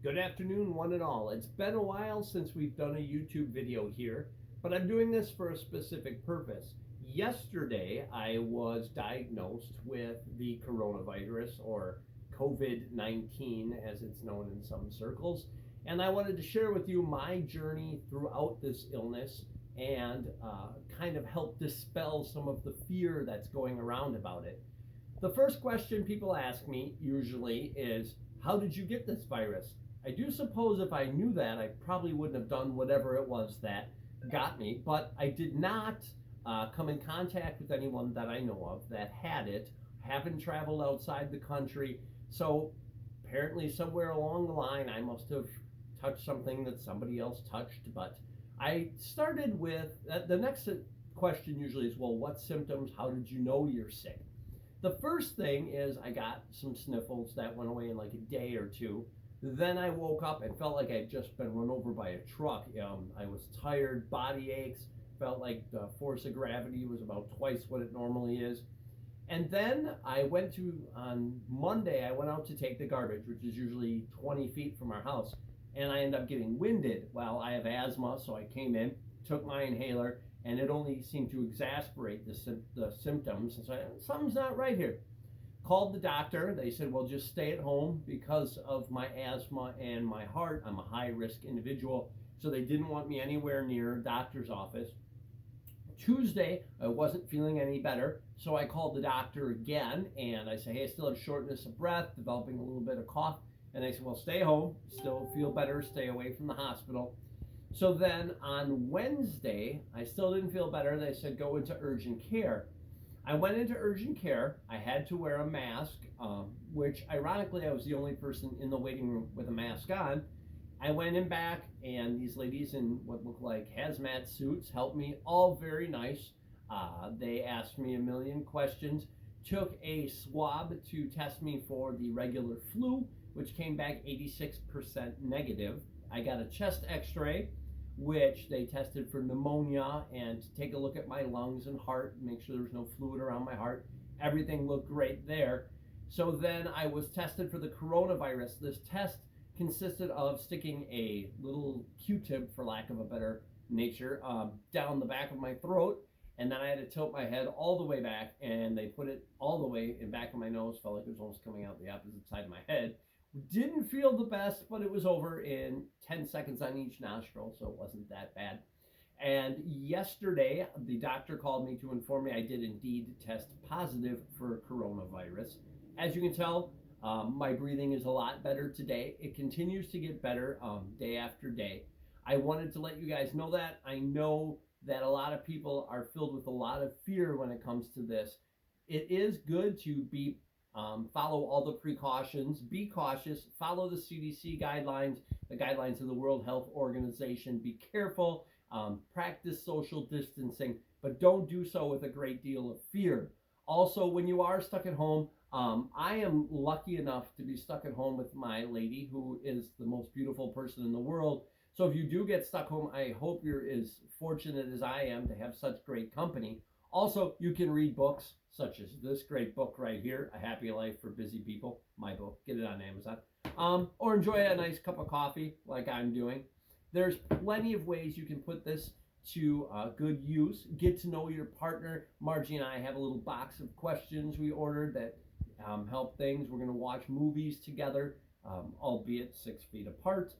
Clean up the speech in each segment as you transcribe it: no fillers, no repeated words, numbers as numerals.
Good afternoon, one and all. It's been a while since we've done a YouTube video here, but I'm doing this for a specific purpose. Yesterday, I was diagnosed with the coronavirus, or COVID-19 as it's known in some circles, and I wanted to share with you my journey throughout this illness and kind of help dispel some of the fear that's going around about it. The first question people ask me usually is, how did you get this virus? I do suppose if I knew that, I probably wouldn't have done whatever it was that got me, but I did not come in contact with anyone that I know of that had it, haven't traveled outside the country, so apparently somewhere along the line I must have touched something that somebody else touched. But I started with the next question usually is, well, what symptoms? How did you know you're sick? The first thing is I got some sniffles that went away in like a day or two. Then I woke up and felt like I'd just been run over by a truck. I was tired, body aches, felt like the force of gravity was about twice what it normally is. And then on Monday, I went out to take the garbage, which is usually 20 feet from our house. And I ended up getting winded. Well, I have asthma, so I came in, took my inhaler, and it only seemed to exacerbate the symptoms. And so something's not right here. Called the doctor. They said, well, just stay at home because of my asthma and my heart. I'm a high risk individual. So they didn't want me anywhere near a doctor's office. Tuesday, I wasn't feeling any better. So I called the doctor again and I said, hey, I still have shortness of breath, developing a little bit of cough. And they said, well, stay home, still feel better, stay away from the hospital. So then on Wednesday, I still didn't feel better. They said, go into urgent care. I went into urgent care. I had to wear a mask, which ironically, I was the only person in the waiting room with a mask on. I went in back, and these ladies in what looked like hazmat suits helped me, all very nice. They asked me a million questions, took a swab to test me for the regular flu, which came back 86% negative. I got a chest x-ray, which they tested for pneumonia and to take a look at my lungs and heart, make sure there was no fluid around my heart. Everything looked great there. So then I was tested for the coronavirus. This test consisted of sticking a little Q-tip, for lack of a better nature, down the back of my throat, and then I had to tilt my head all the way back, and they put it all the way in back of my nose. Felt like it was almost coming out the opposite side of my head. Didn't feel the best, but it was over in 10 seconds on each nostril, so it wasn't that bad. And yesterday, the doctor called me to inform me I did indeed test positive for coronavirus. As you can tell, my breathing is a lot better today. It continues to get better day after day. I wanted to let you guys know that. I know that a lot of people are filled with a lot of fear when it comes to this. It is good to follow all the precautions, be cautious, follow the CDC guidelines, the guidelines of the World Health Organization. Be careful, practice social distancing, but don't do so with a great deal of fear. Also, when you are stuck at home, I am lucky enough to be stuck at home with my lady, who is the most beautiful person in the world. So if you do get stuck home, I hope you're as fortunate as I am to have such great company. Also, you can read books such as this great book right here, A Happy Life for Busy People, my book. Get it on Amazon. Or enjoy a nice cup of coffee like I'm doing. There's plenty of ways you can put this to good use. Get to know your partner. Margie and I have a little box of questions we ordered that help things. We're going to watch movies together, albeit 6 feet apart.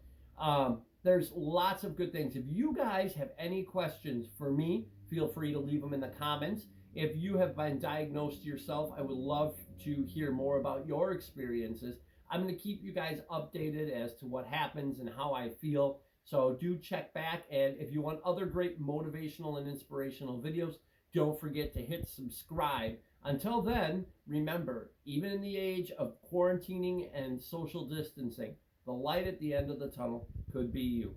There's lots of good things. If you guys have any questions for me, feel free to leave them in the comments. If you have been diagnosed yourself, I would love to hear more about your experiences. I'm going to keep you guys updated as to what happens and how I feel. So do check back. And if you want other great motivational and inspirational videos, don't forget to hit subscribe. Until then, remember, even in the age of quarantining and social distancing, the light at the end of the tunnel could be you.